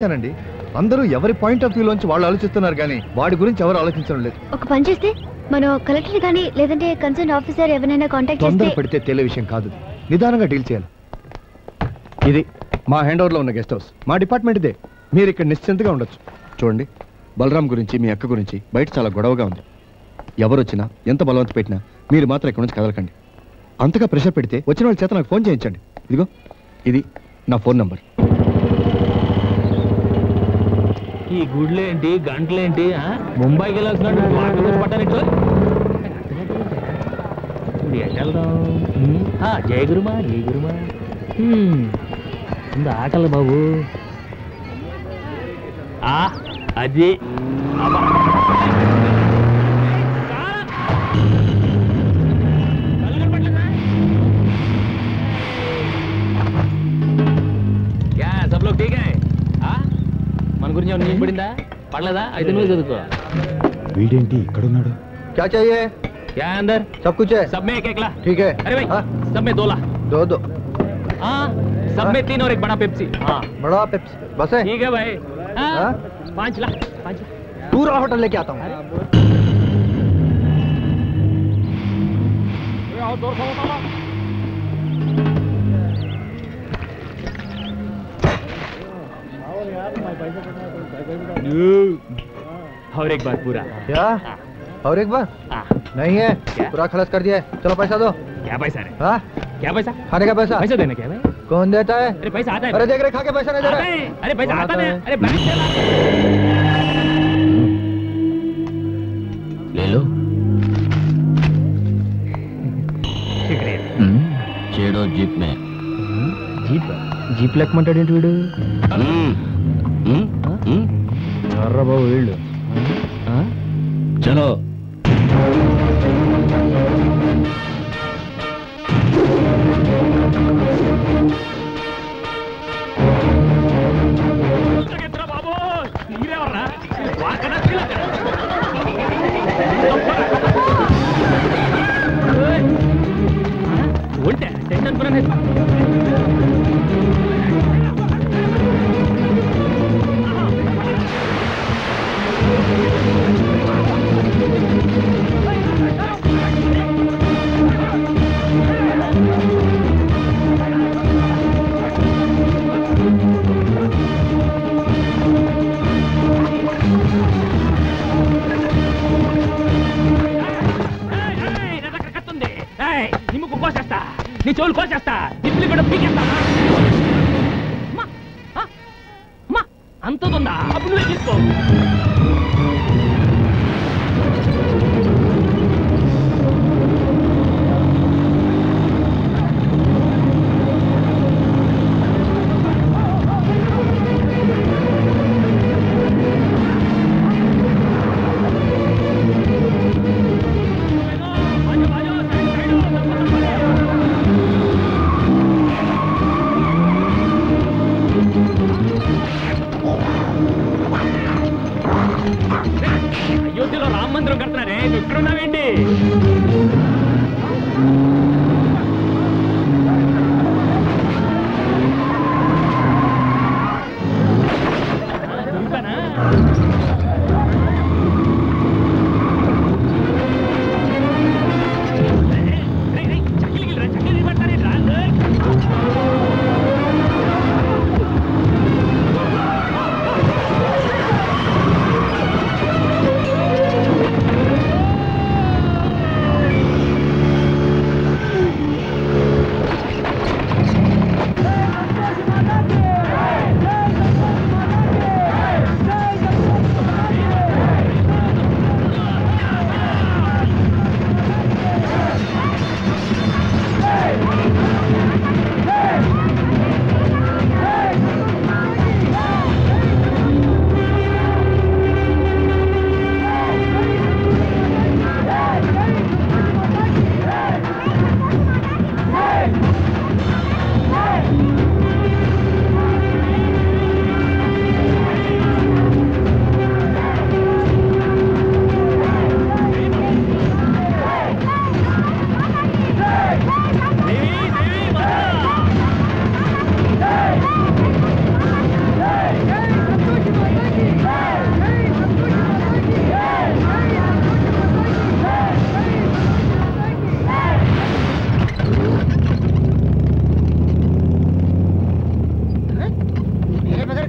అండి అందరూ ఎవరి పాయింట్ ఆఫ్ వ్యూ లోంచి వాళ్ళు ఆలోచిస్తున్నారు కానీ వాడి గురించి ఎవరు ఆలోచించడం లేదు. ఒక పని చేస్తే మనం కలెక్టర్ గానీ లేదంటే కన్సర్న్ ఆఫీసర్ ఎవరైనా కాంటాక్ట్ చేస్తే తొందర పడితే తెలియ విషయం కాదు, నిదానంగా డీల్ చేయాలి. ఇది మా హ్యాండ్ ఓవర్ లో ఉన్న గెస్ట్ హౌస్, మా డిపార్ట్మెంట్ ఇదే. మీరు ఇక్కడ నిశ్చింతగా ఉండొచ్చు. చూడండి, బలరాం గురించి మీ అక్క గురించి బయట చాలా గొడవగా ఉంది. ఎవరు వచ్చినా ఎంత బలవంత పెట్టినా మీరు మాత్రం ఇక్కడ నుంచి కదలకండి. అంతగా ప్రెషర్ పెడితే వచ్చిన వాళ్ళ చేత నాకు ఫోన్ చేయించండి. ఇదిగో ఇది నా ఫోన్ నంబర్. ఈ గుడ్లేంటి గంటలేంటి ముంబైకి వెళ్ళాల్సిన పట్టారెట్లు జయ గురుమా జయ గురుమా ఆకలి బాబు అది सब लोग ठीक है మన గురించి ఏమైనా నీకు పడిందా పడలేదా అయితే నువ్వు చదువుకో. వీడేంటి ఇక్కడ ఉన్నాడు? क्या चाहिए? क्या अंदर सब कुछ है? सब में एक एक ला. ठीक है. अरे भाई सब में 2 ला. दो हाँ सब में 3 और एक बड़ा पेप्सी. हाँ बड़ा पेप्सी बस है. ठीक है भाई. 5 ला 5 ला. पूरा होटल लेके आता हूँ. और एक बार पूरा. क्या? और एक बार? नहीं है, पूरा खलास कर दिया है. चलो पैसा दो. क्या पैसा रे? हाँ क्या पैसा? खाने का पैसा. पैसा देना क्या भाई? कौन देता है? अरे पैसा आता है. अरे देख रहे खा के पैसा नहीं दे रहा. अरे पैसा आता है. अरे बैंक से ले लो. शुक्रिया. चेड़ो जीप में. జీప్ లెక్కమంటాడేంటి వీడు? ఎర్ర బాబు వీళ్ళు. చలో బాబు ఉంటే టెన్షన్ కూడా నిమ్మకు కోసేస్తా, నీ చెవులు కోసేస్తా, దిప్పులు కూడా పీకేస్తా. అంతుందా? అప్పుడు నువ్వే తీసుకో. అయోధ్యలో రామ మందిరం కడుతున్నారే, నువ్వు ఇక్కడ ఉన్నావేంటి?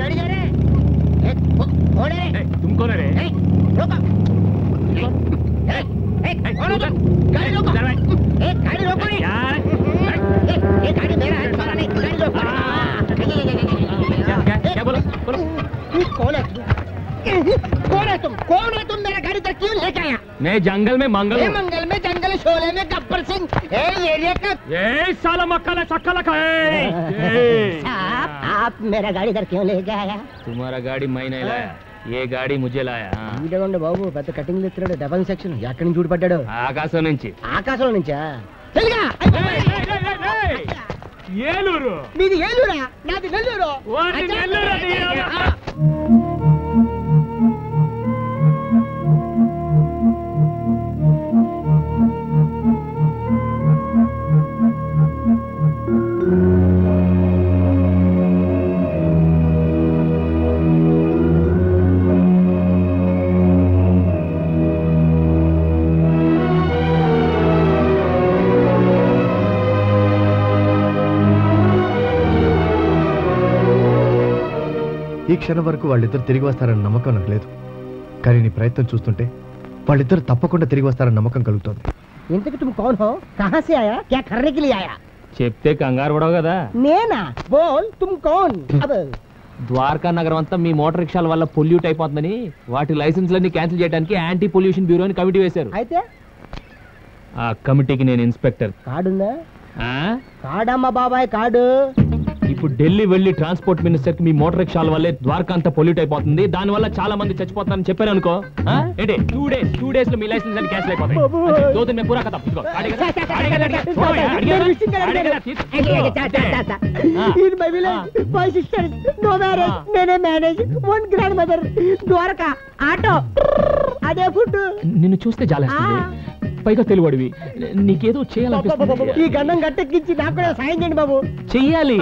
गाड़ी जा रहे हैं कौन है तुम कौन है रे रोको गाड़ी रोको गाड़ी रोको नहीं ये गाड़ी मेरा है तुम्हारा नहीं गाड़ी रोको क्या बोलो बोलो कौन है तुम मेरा गाड़ी तक क्यों लेके आया मैं जंगल में मंगल हूँ मंगल में जंगल शोले में गब्बर सिंह एरिया का ये साला मक्खा चक्का खाए आप मेरा गाड़ी इधर क्यों लेके आया तुम्हारा गाड़ी मैं नहीं लाया ये गाड़ी मुझे लाया వీడేవండి బాబు పెద్ద కటింగ్ ఎత్తున్నాడు డబల్ సెక్షన్ ఎక్కడి నుంచి చూడపడ్డాడు ఆకాశం నుంచి ఆకాశంలో నుంచా ఏలూరు మీది ఏలూరా నాది నెల్లూరు ఈ క్షణం వరకు వాళ్ళిద్దరు తిరిగి వస్తారన్న నమ్మకం నాకు లేదు, కానీ నీ ప్రయత్నం చూస్తుంటే వాళ్ళిద్దరు తప్పకుండా తిరిగి వస్తారన్న నమ్మకం కలుగుతోంది. ఇంతకి तुम कौन हो कहां से आया क्या करने के लिए आया చెప్తే కంగారు పడవు కదా నేనా బోల్ तुम कौन अब ద్వారకా నగరం అంతా మీ మోటార్ రిక్షాల వల్ల పొల్యూట్ అయిపోతుందని వాటి లైసెన్స్లన్నీ క్యాన్సిల్ చేయడానికి యాంటీ పొల్యూషన్ బ్యూరో అని కమిటీ వేశారు. అయితే ఆ కమిటీకి నేను ఇన్స్పెక్టర్. కార్డుందా కార్డమ్మా బాబాయ్ కార్డు. ఇప్పుడు ఢిల్లీ వెళ్ళి ట్రాన్స్పోర్ట్ మినిస్టర్ కి మీ మోటార్ రిక్షాల వల్లే ద్వారకా అంతా పొల్యూట్ అయిపోతుంది, దాని వల్ల చాలా మంది చచ్చిపోతారని చెప్పారు అనుకో. ఏంటి 2 days లో మీ లైసెన్స్ అన్ని క్యాన్సిల్ అయిపోతాయి. దో దిన్ మే పూరా ఖతం. In my village, my sisters, no marriage, నేనే మేనేజ్, 1 grandmother, ద్వారకా, ఆటో, అదే ఫుడ్. నిన్ను చూస్తే జాలేస్తుంది, పైగా తెలుగుడివి, నీకేదో చేయాలనిపిస్తుంది. ఈ గండం గట్టెక్కించి నాకు కూడా సాయం చేయండి బాబు. చెయ్యాలి,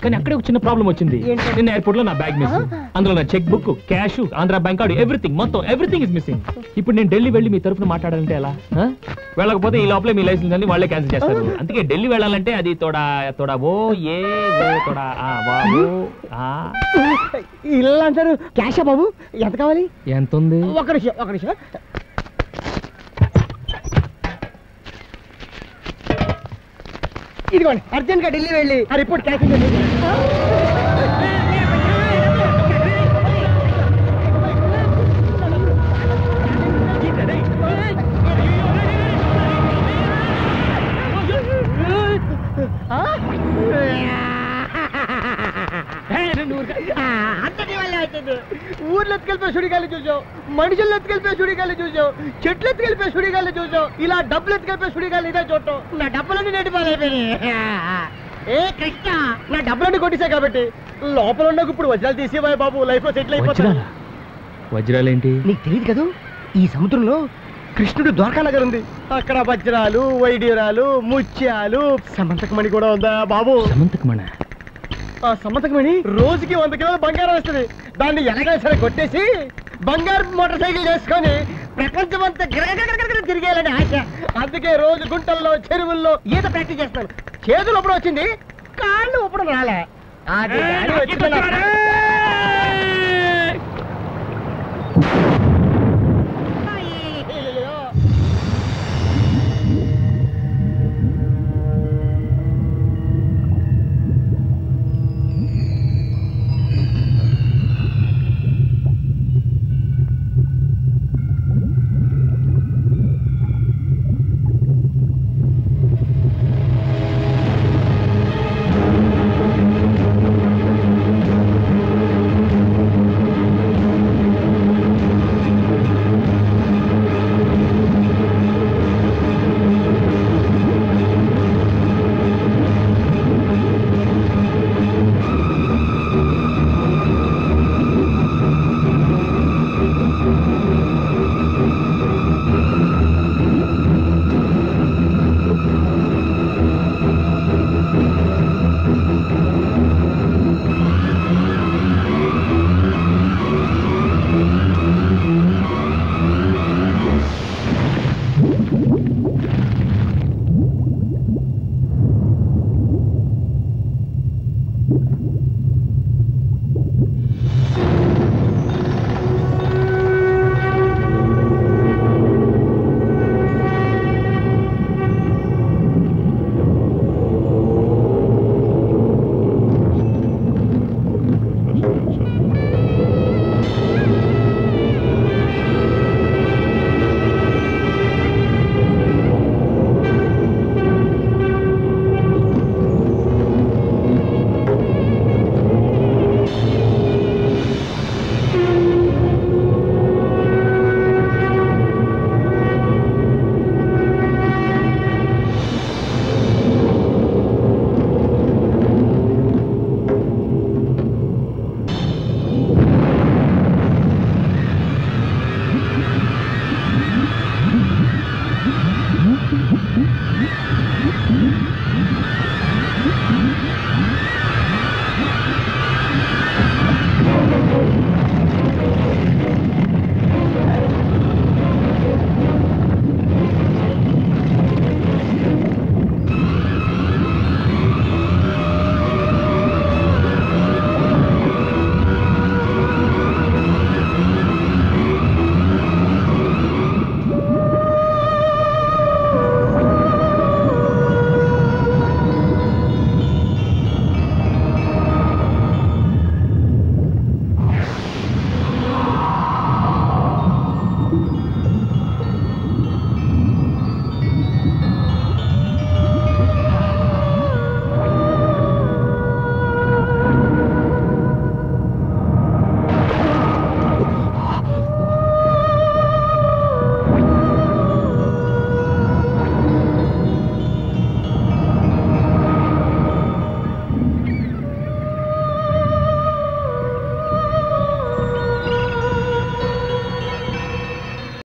కానీ అక్కడే ఒక చిన్న ప్రాబ్లం వచ్చింది. నిన్న ఎయిర్పోర్ట్ లో నా బ్యాగ్ మిస్, అందులో నా cheque book, cash, Andhra bank card, everything is missing. ఇప్పుడు నేను ఢిల్లీ వెళ్ళి మీ తరఫున మాట్లాడాలంటే ఎలా? వెళ్ళకపోతే ఈ లోపలే మీ లైసెన్స్ అన్ని వాళ్ళే క్యాన్సిల్ చేస్తారు. అందుకే ఢిల్లీ వెళ్ళాలంటే అది తోడా ఓ ఏ తోడా ఇల్లు అంటారు. క్యాషా బాబు? ఎంత కావాలి? ఎంత ఉంది? ఒక నిమిషం. ఇదిగోండి, అర్జెంట్ గా ఢిల్లీ వెళ్ళి ఆ రిపోర్ట్ క్యాన్సిల్ చేయండి. ఊర్లో ఎత్తుకెళ్ళిపోయి సుడిగాలి చూసావు, మనుషులు ఎత్తుకెళ్ళిపోయి సుడిగాలి చూసావు, చెట్లు ఎత్తుకెళ్ళిపోయి సుడిగాలి చూసావు, ఇలా డబ్బులు ఎత్తుకెళ్ళిపోయి సుడిగాలి ఇదే చూడటం. నా డబ్బులన్నీ నెట్టిపోయినాయి. ఏ కృష్ణ, నా డబ్బులన్నీ కొట్టేసా కాబట్టి లోపల ఉన్న ఇప్పుడు వజ్రాలు తీసేవాయి బాబు, లైఫ్ లో సెటిల్ అయిపోతా. వజ్రాలేంటి నీకు తెలియదు కదా, ఈ సముద్రంలో కృష్ణుడు ద్వారకా నగర్ ఉంది, అక్కడ వజ్రాలు, వైడ్యూరాలు, ముత్యాలు, సమంతకమణి కూడా ఉందా బాబు? సమంతకమణి? ఆ సమంతకమణి రోజుకి 100 కిలోల బంగారం వస్తుంది. దాన్ని ఎలాగైనా సరే కొట్టేసి బంగారు మోటార్ సైకిల్ చేసుకొని ప్రపంచం అంతా తిరిగేయాలని ఆశ. అందుకే రోజు గుంటల్లో, చెరువుల్లో ఈత ప్రాక్టీస్ చేస్తాను. చేతులు ఎప్పుడు వచ్చింది, కాళ్ళు ఎప్పుడు రాలే. అది వచ్చింది.